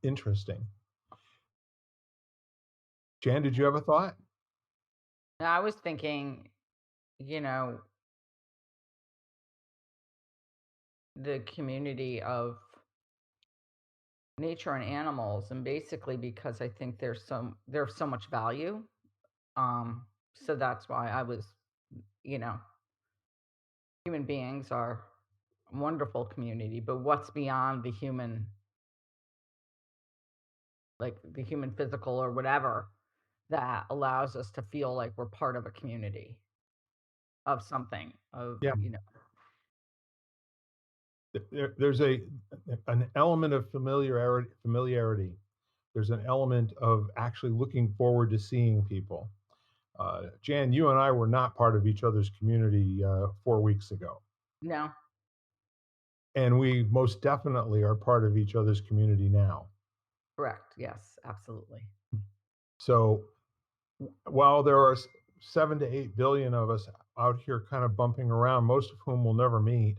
Interesting. Jan, did you have a thought? I was thinking, you know, the community of nature and animals, and basically because I think there's so much value. So that's why I was, you know, human beings are a wonderful community, but what's beyond the human, like the human physical or whatever, that allows us to feel like we're part of a community of something, of, Yeah. There's an element of familiarity. There's an element of actually looking forward to seeing people. Jan, you and I were not part of each other's community 4 weeks ago, no, and we most definitely are part of each other's community now. correct. Yes, absolutely. So while there are 7 to 8 billion of us out here kind of bumping around, most of whom will never meet,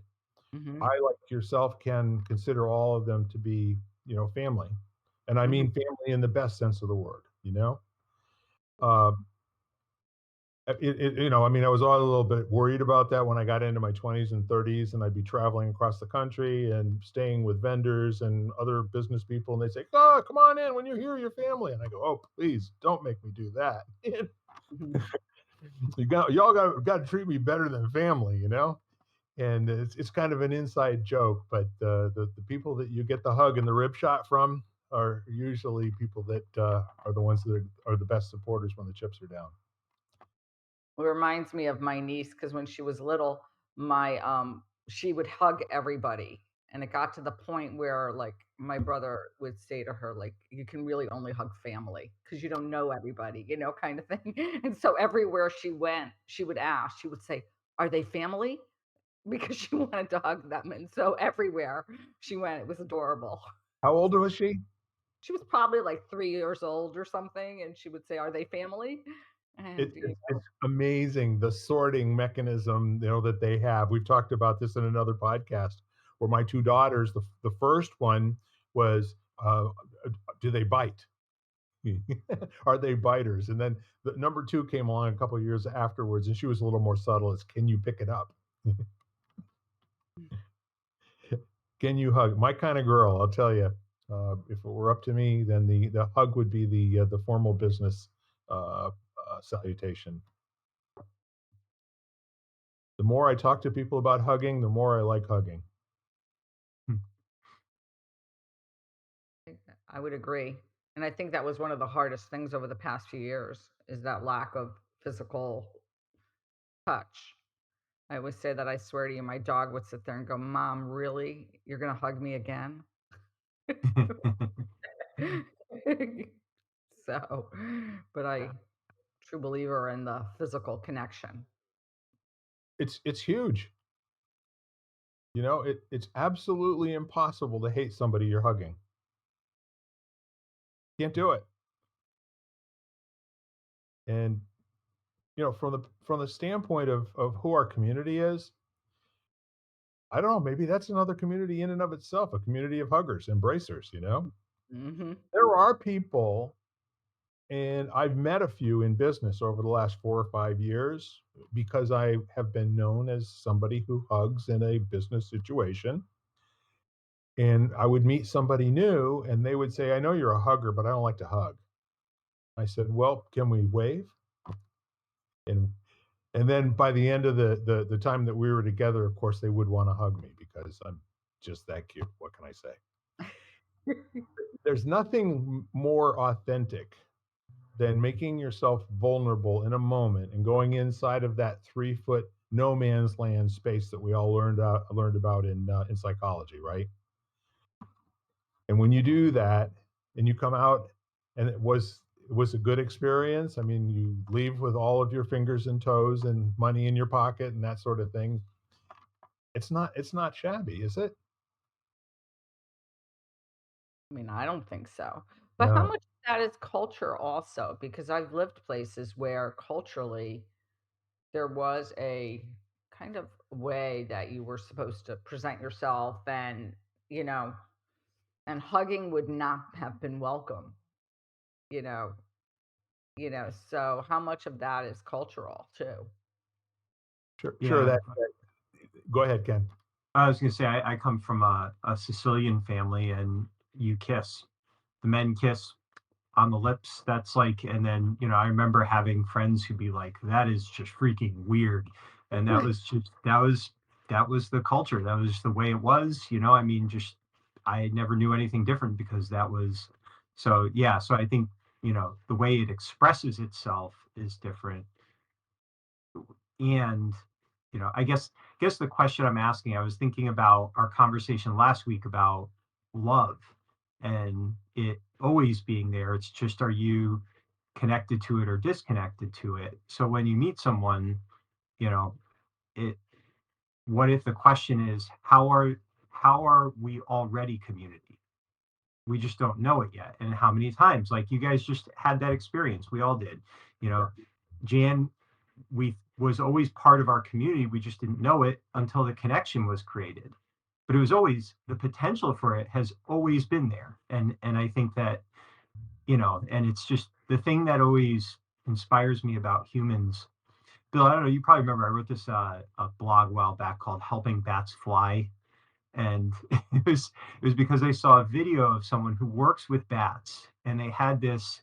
Hmm. I, like yourself, can consider all of them to be, family. And I Hmm. mean family in the best sense of the word, you know? Uh, I mean, I was all a little bit worried about that when I got into my 20s and 30s, and I'd be traveling across the country and staying with vendors and other business people, and they say, "Oh, come on in. When you're here, your family." And I go, "Oh, please don't make me do that. Hmm. Y'all got to treat me better than family, you know." And it's kind of an inside joke, but the people that you get the hug and the rib shot from are usually people that are the ones that are the best supporters when the chips are down. It reminds me of my niece because when she was little, she would hug everybody, and it got to the point where, like, my brother would say to her, like, "You can really only hug family because you don't know everybody," kind of thing. And so everywhere she went, she would ask, she would say, "Are they family?" Because she wanted to hug them, and so everywhere she went, it was adorable. How old was she? She was probably, like, 3 years old or something, and she would say, "Are they family?" It, And, it's amazing the sorting mechanism that they have. We've talked about this in another podcast where my two daughters, the first one was, do they bite? Are they biters? And then the number two came along a couple of years afterwards, and she was a little more subtle. It's, can you pick it up? Can you hug? My kind of girl, I'll tell you. If it were up to me, then the hug would be the formal business salutation. The more I talk to people about hugging, the more I like hugging. Hmm. I would agree, and I think that was one of the hardest things over the past few years is that lack of physical touch. I always say that, I swear to you, my dog would sit there and go, "Mom, really? You're gonna hug me again?" So, but true believer in the physical connection. It's huge. It's absolutely impossible to hate somebody you're hugging. Can't do it. And from the standpoint of who our community is, I don't know, maybe that's another community in and of itself, a community of huggers, embracers. Mhm. There are people, and I've met a few in business over the last 4 or 5 years because I have been known as somebody who hugs in a business situation, and I would meet somebody new, and they would say, "I know you're a hugger, but I don't like to hug." I said, "Well, can we wave?" And and then by the end of the time that we were together, of course, they would wanna hug me because I'm just that cute. What can I say? There's nothing more authentic than making yourself vulnerable in a moment and going inside of that 3 foot no man's land space that we all learned about in psychology, right? And when you do that, and you come out, and it was a good experience. I mean, you leave with all of your fingers and toes and money in your pocket and that sort of thing. It's not shabby, is it? I mean, I don't think so. But how No. much of that is culture also? Because I've lived places where culturally there was a kind of way that you were supposed to present yourself and, you know, and hugging would not have been welcome, you know so how much of that is cultural too? Sure, Yeah, go ahead, Ken. I was gonna say I come from a Sicilian family, and you kiss. The men kiss on the lips. That's like, and then I remember having friends who'd be like, "That is just freaking weird," and that was the culture. That was just the way it was. I mean, just I never knew anything different because that was so. Yeah, so I think the way it expresses itself is different, and I guess the question I'm asking, I was thinking about our conversation last week about love and it always being there. It's just, are you connected to it or disconnected to it? So when you meet someone, you know, it what if the question is, how are we already community? We just don't know it yet. And how many times, like you guys just had that experience, we all did. You know, Sure. Jan, we was always part of our community. We just didn't know it until the connection was created. But it was always, the potential for it has always been there. And I think that, and it's just the thing that always inspires me about humans. Bill, I don't know, you probably remember I wrote this a blog a while back called Helping Bats Fly. And it was because I saw a video of someone who works with bats, and they had this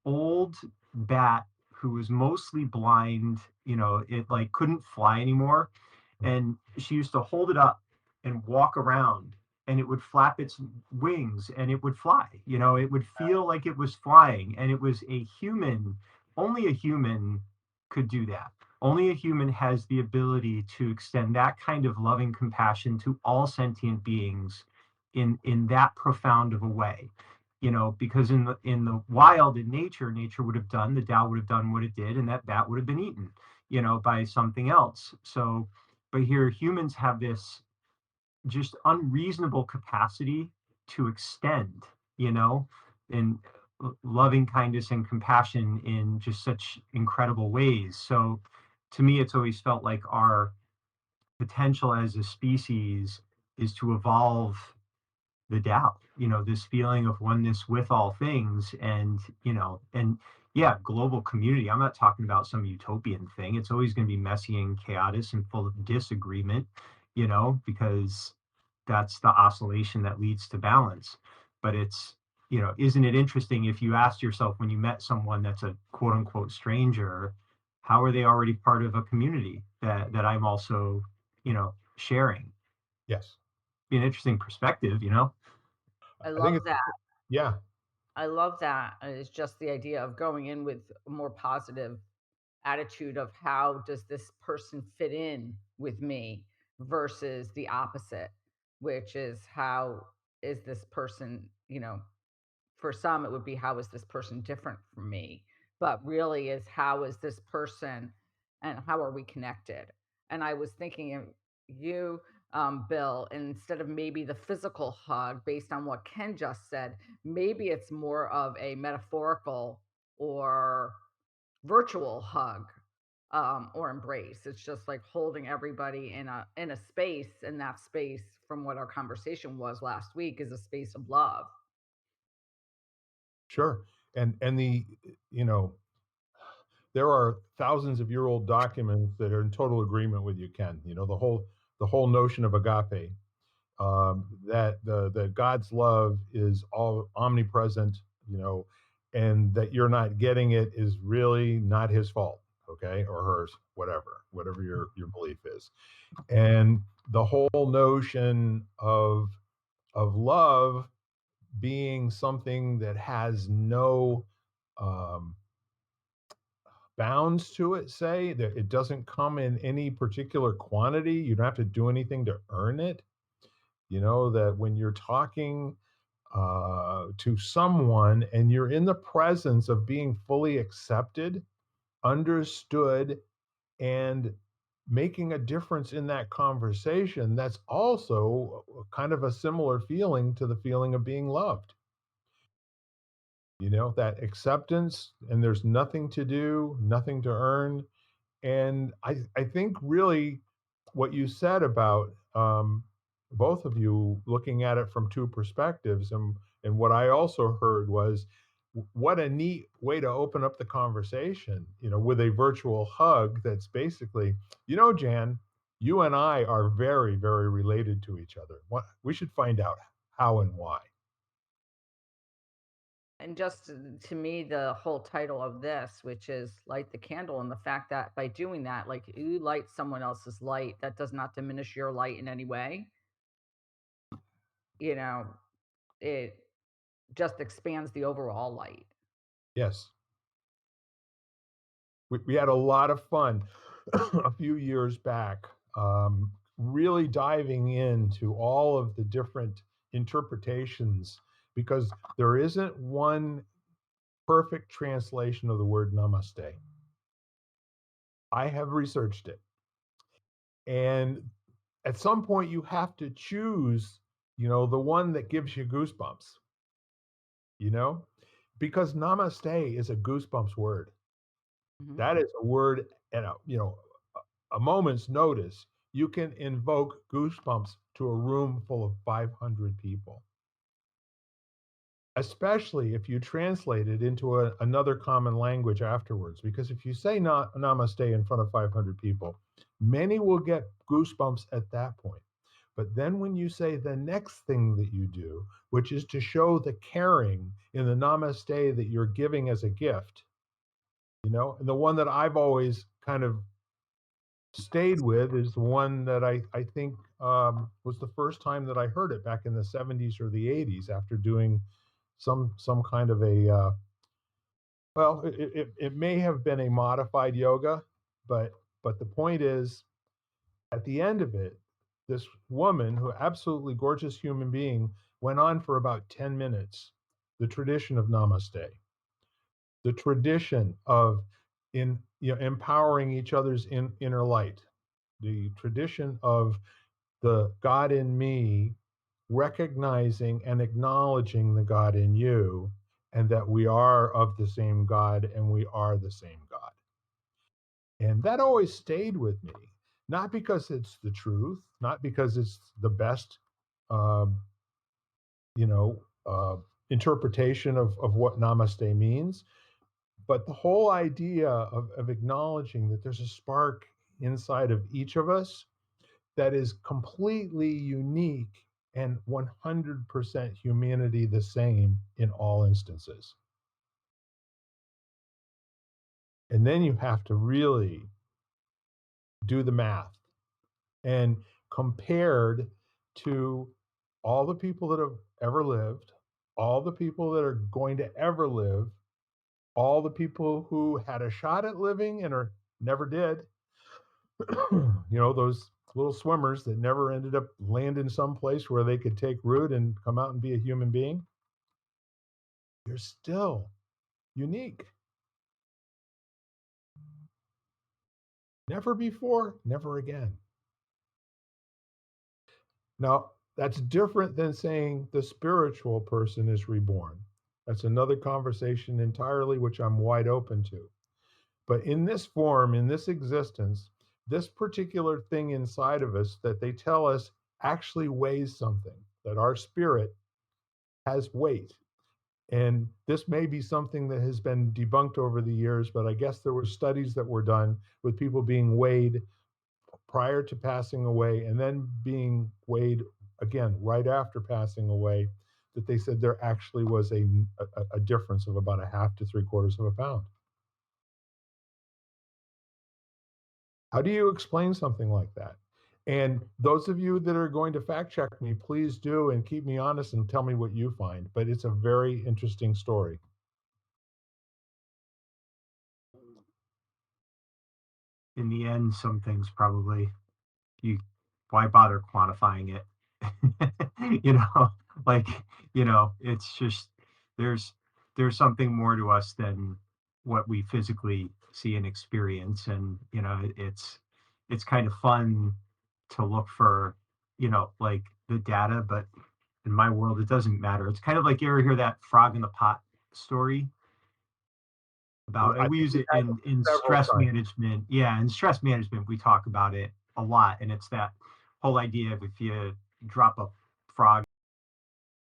old bat who was mostly blind. It like couldn't fly anymore, and she used to hold it up and walk around, and it would flap its wings and it would fly. It would feel like it was flying, and it was a human. Only a human could do that. Only a human has the ability to extend that kind of loving compassion to all sentient beings in that profound of a way. Because in the wild, in nature would have done, the Tao would have done what it did, and that bat would have been eaten, by something else. So, but here humans have this just unreasonable capacity to extend, in loving kindness and compassion in just such incredible ways. So, to me, it's always felt like our potential as a species is to evolve the Tao, this feeling of oneness with all things, and yeah, global community. I'm not talking about some utopian thing. It's always going to be messy and chaotic and full of disagreement, because that's the oscillation that leads to balance. But isn't it interesting if you asked yourself when you met someone that's a quote unquote stranger, how are they already part of a community that I'm also, sharing? Yes. Be an interesting perspective. I I think love it's that. yeah, I love that. It's just the idea of going in with a more positive attitude of how does this person fit in with me versus the opposite, which is how is this person, for some it would be how is this person different from me, but really is how is this person and how are we connected. And I was thinking of you, Bill, and instead of maybe the physical hug based on what Ken just said, maybe it's more of a metaphorical or virtual hug, or embrace. It's just like holding everybody in a space, and that space, from what our conversation was last week, is a space of love. sure. And you know, there are thousands of year old documents that are in total agreement with you, Ken. The whole notion of agape, that the God's love is all omnipresent, and that you're not getting it is really not his fault, okay, or hers, whatever your belief is. And the whole notion of love being something that has no um, bounds to it, say that it doesn't come in any particular quantity. You don't have to do anything to earn it. That when you're talking to someone and you're in the presence of being fully accepted, understood, and making a difference in that conversation, that's also kind of a similar feeling to the feeling of being loved. That acceptance, and there's nothing to do, nothing to earn. And I think really what you said about both of you looking at it from two perspectives. And what I also heard was what a neat way to open up the conversation, with a virtual hug that's basically, Jan, you and I are very, very related to each other. What we should find out how and why. And just to me, the whole title of this, which is light the candle, and the fact that by doing that, like you light someone else's light, that does not diminish your light in any way. You know, it just expands the overall light. Yes. We had a lot of fun a few years back, really diving into all of the different interpretations because there isn't one perfect translation of the word namaste. I have researched it. And at some point, you have to choose, the one that gives you goosebumps, you know, because namaste is a goosebumps word. Mhm. That is a word at a moment's notice. You can invoke goosebumps to a room full of 500 people, especially if you translate it into another common language afterwards. Because if you say namaste in front of 500 people, many will get goosebumps at that point. But then when you say the next thing that you do, which is to show the caring in the namaste that you're giving as a gift, and the one that I've always kind of stayed with is the one that I think was the first time that I heard it back in the 70s or the 80s after doing some kind of a well, it may have been a modified yoga, but the point is, at the end of it, this woman, who absolutely gorgeous human being, went on for about 10 minutes. The tradition of namaste, the tradition of empowering each other's inner light, the tradition of the God in me recognizing and acknowledging the God in you, and that we are of the same God and we are the same God. And that always stayed with me, not because it's the truth, not because it's the best, um, you know, interpretation of what namaste means, but the whole idea of acknowledging that there's a spark inside of each of us that is completely unique and 100% humanity the same in all instances. And then you have to really do the math and compared to all the people that have ever lived, all the people that are going to ever live, all the people who had a shot at living and are never did, those little swimmers that never ended up landing someplace where they could take root and come out and be a human being, you're still unique. Never before, never again. Now, that's different than saying the spiritual person is reborn. That's another conversation entirely, which I'm wide open to. But in this form, in this existence, this particular thing inside of us that they tell us actually weighs something, that our spirit has weight. And this may be something that has been debunked over the years, but I guess there were studies that were done with people being weighed prior to passing away and then being weighed again right after passing away, that they said there actually was a difference of about a half to 3/4 of a pound. How do you explain something like that? And those of you that are going to fact check me, please do and keep me honest and tell me what you find. But it's a very interesting story. In the end, some things probably you why bother quantifying it? you know, like, it's just there's there's something more to us than what we physically see and experience. And, it's kind of fun to look for, like the data, but in my world it doesn't matter. It's kind of like, you ever hear that frog in the pot story? About, I and we think use we've it had in this several stress times. management. Yeah, in stress management we talk about it a lot, and it's that whole idea of, if drop a frog